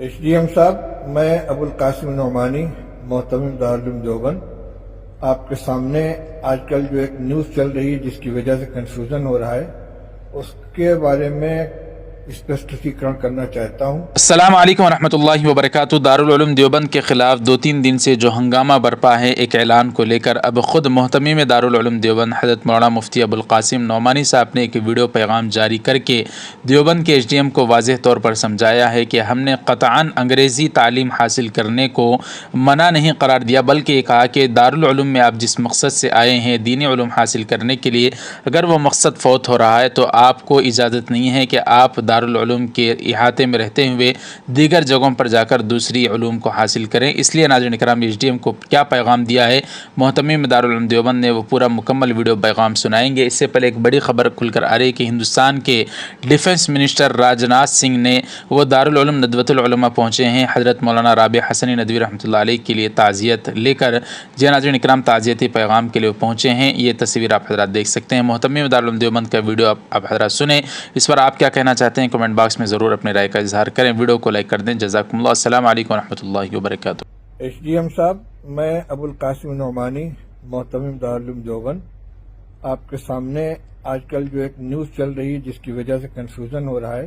SDM صاحب، میں ابوالقاسم نعمانی محتمم دارالعلوم دیوبند آپ کے سامنے آج کل جو ایک نیوز چل رہی ہے جس کی وجہ سے کنفیوژن ہو رہا ہے اس کے بارے میں اسپشٹیفکیشن کرنا چاہتا ہوں۔ السلام علیکم ورحمۃ اللہ وبرکاتہ۔ دارالعلوم دیوبند کے خلاف 2-3 دن سے جو ہنگامہ برپا ہے ایک اعلان کو لے کر، اب خود محتمم دارالعلوم دیوبند حضرت مولانا مفتی ابوالقاسم نعمانی صاحب نے ایک ویڈیو پیغام جاری کر کے دیوبند کے SDM کو واضح طور پر سمجھایا ہے کہ ہم نے قطعاً انگریزی تعلیم حاصل کرنے کو منع نہیں قرار دیا، بلکہ یہ کہا کہ دارالعلوم میں آپ جس مقصد سے آئے ہیں دینی علوم حاصل کرنے کے لیے، اگر وہ مقصد فوت ہو رہا ہے تو آپ کو اجازت نہیں ہے کہ آپ دارالعلوم کے احاطے میں رہتے ہوئے دیگر جگہوں پر جا کر دوسری علوم کو حاصل کریں۔ اس لیے ناظرین کرام، SDM کو کیا پیغام دیا ہے محتمم دارالعلوم دیوبند نے، وہ پورا مکمل ویڈیو پیغام سنائیں گے۔ اس سے پہلے ایک بڑی خبر کھل کر آ رہی ہے کہ ہندوستان کے ڈیفنس منسٹر راجناتھ سنگھ نے وہ دارالعلوم ندوۃ العلماء پہنچے ہیں حضرت مولانا رابع حسنی ندوی رحمۃ اللہ علیہ کے لیے تعزیت لے کر۔ جی ناظرین کرام، تعزیتی پیغام کے لیے وہ پہنچے ہیں، یہ تصویر آپ حضرات دیکھ سکتے ہیں۔ محتمم دارالعلوم دیوبند کا ویڈیو آپ حضرات سنیں، اس پر آپ کیا کہنا چاہتے ہیں کمنٹ باکس میں ضرور اپنے رائے کا اظہار کریں، ویڈیو کو لائک کر دیں۔ جزاکم اللہ۔ السلام علیکم ورحمۃ اللہ وبرکاتہ۔ SDM صاحب، میں ابوالقاسم نعمانی محتمم دارالعلوم دیوبند آپ کے سامنے آج کل جو ایک نیوز چل رہی ہے جس کی وجہ سے کنفیوژن ہو رہا ہے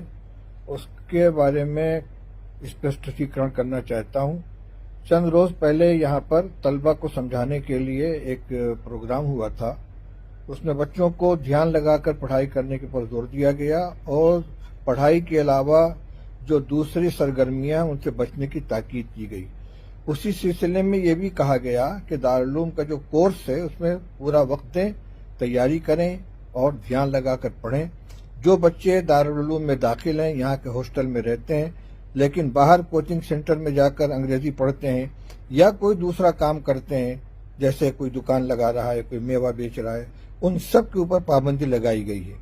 اس کے بارے میں اسپشٹیفکیشن کرنا چاہتا ہوں۔ چند روز پہلے یہاں پر طلبہ کو سمجھانے کے لیے ایک پروگرام ہوا تھا، اس میں بچوں کو دھیان لگا کر پڑھائی کرنے کے پر زور دیا گیا اور پڑھائی کے علاوہ جو دوسری سرگرمیاں ان سے بچنے کی تاکید کی گئی۔ اسی سلسلے میں یہ بھی کہا گیا کہ دارالعلوم کا جو کورس ہے اس میں پورا وقت دیں، تیاری کریں اور دھیان لگا کر پڑھیں۔ جو بچے دارالعلوم میں داخل ہیں، یہاں کے ہاسٹل میں رہتے ہیں لیکن باہر کوچنگ سینٹر میں جا کر انگریزی پڑھتے ہیں یا کوئی دوسرا کام کرتے ہیں، جیسے کوئی دکان لگا رہا ہے، کوئی میوہ بیچ رہا ہے، ان سب کے اوپر پابندی لگائی گئی ہے۔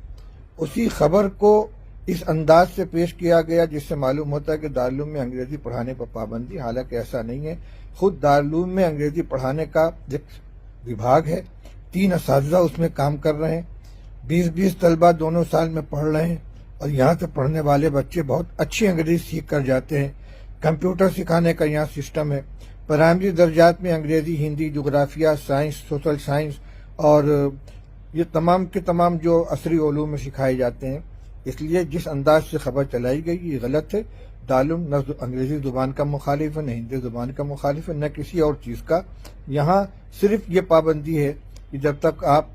اسی خبر کو اس انداز سے پیش کیا گیا جس سے معلوم ہوتا ہے کہ دارالعلوم میں انگریزی پڑھانے پر پابندی، حالانکہ ایسا نہیں ہے۔ خود دارالعلوم میں انگریزی پڑھانے کا ایک وبھاگ ہے، 3 اساتذہ اس میں کام کر رہے ہیں، 20 طلبہ دونوں سال میں پڑھ رہے ہیں اور یہاں سے پڑھنے والے بچے بہت اچھی انگریزی سیکھ کر جاتے ہیں۔ کمپیوٹر سکھانے کا یہاں سسٹم ہے۔ پرائمری درجات میں انگریزی، ہندی، جغرافیہ، سائنس، سوشل سائنس اور یہ تمام کے تمام جو عصری علوم میں سکھائے جاتے ہیں۔ اس لیے جس انداز سے خبر چلائی گئی یہ غلط ہے۔ دارالعلوم نہ انگریزی زبان کا مخالف ہے، نہ ہندی زبان کا مخالف ہے، نہ کسی اور چیز کا۔ یہاں صرف یہ پابندی ہے کہ جب تک آپ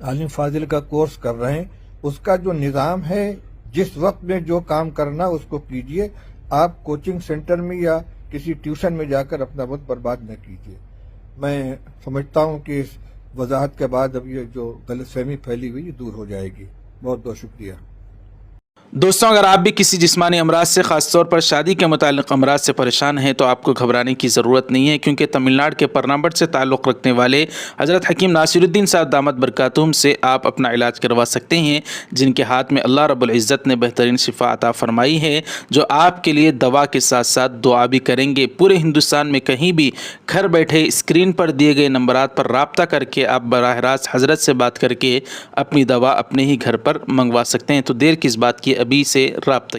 عالم فاضل کا کورس کر رہے ہیں اس کا جو نظام ہے، جس وقت میں جو کام کرنا اس کو کیجئے، آپ کوچنگ سینٹر میں یا کسی ٹیوشن میں جا کر اپنا وقت برباد نہ کیجئے۔ میں سمجھتا ہوں کہ اس وضاحت کے بعد اب یہ جو غلط فہمی پھیلی ہوئی یہ دور ہو جائے گی۔ بہت بہت شکریہ۔ دوستوں، اگر آپ بھی کسی جسمانی امراض سے، خاص طور پر شادی کے متعلق امراض سے پریشان ہیں تو آپ کو گھبرانے کی ضرورت نہیں ہے، کیونکہ تمل ناڈو کے پرنامبٹ سے تعلق رکھنے والے حضرت حکیم ناصر الدین صاحب دامت برکاتہم سے آپ اپنا علاج کروا سکتے ہیں، جن کے ہاتھ میں اللہ رب العزت نے بہترین شفا عطا فرمائی ہے، جو آپ کے لیے دوا کے ساتھ ساتھ دعا بھی کریں گے۔ پورے ہندوستان میں کہیں بھی گھر بیٹھے اسکرین پر دیے گئے نمبرات پر رابطہ کر کے آپ براہ راست حضرت سے بات کر کے اپنی دوا اپنے ہی گھر پر منگوا سکتے ہیں، تو دیر کس بات کی، ابھی سے رابطہ